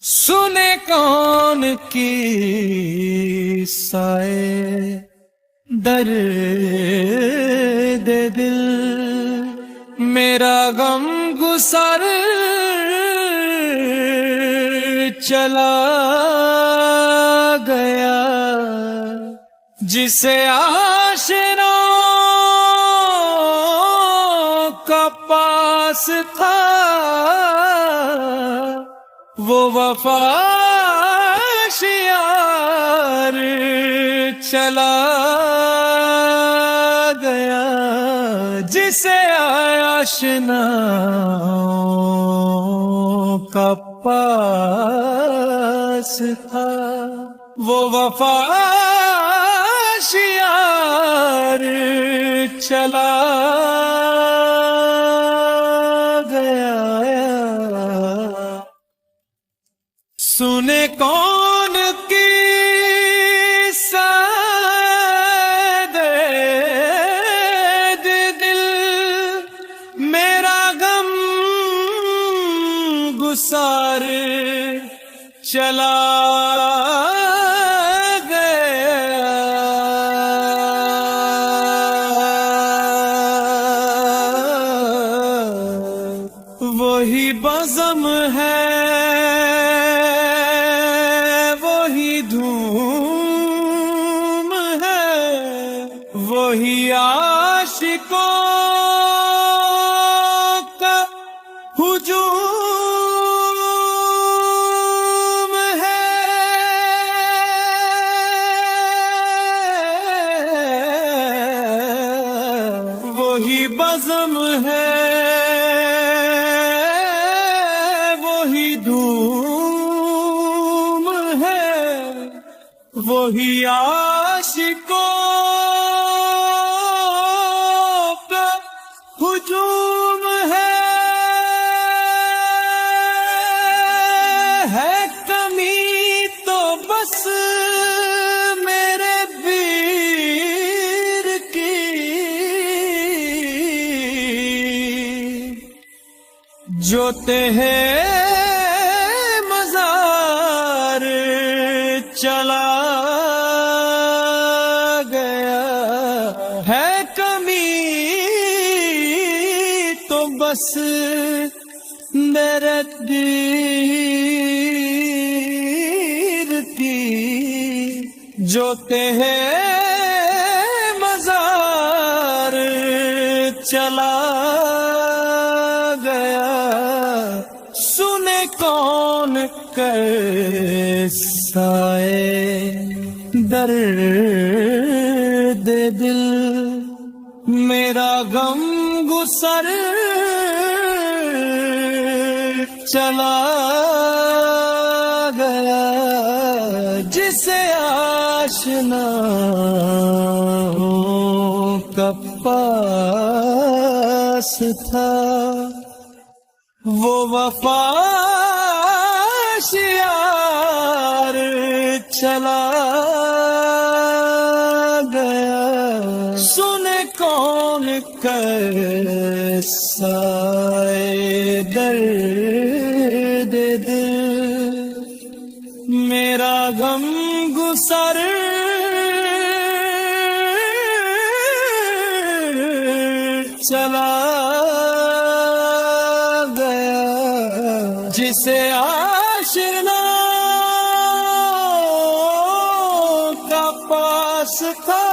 سنے کون کی سائے درد دل، میرا غم گسر چلا گیا، جسے آشناؤں کا پاس تھا وہ وفا شیار چلا گیا، جسے آشناؤں کا پاس تھا وہ وفا شیار چلا گیا۔ سنے کون کی ساد دل، میرا غم گسار چلا گیا، وہی بزم ہے وہی عاشقوں کا ہجوم ہے، وہی بزم ہے، وہی دھوم ہے، وہی عاشقوں ہجوم ہے کمی تو بس میرے پیر کی، جو تہے مزار چلا گیا، ہے کمی بس میرے دیر کی، جو تہے مزار چلا گیا۔ سنے کون کیسائے درد دل، میرا غم گسر چلا گیا، جسے آشناؤں کا پاس تھا وہ وفا شیار چلا گیا۔ سنے کون کیسائے درد دل، میرا غم گسر چلا گیا، جسے آشناؤں کا پاس تھا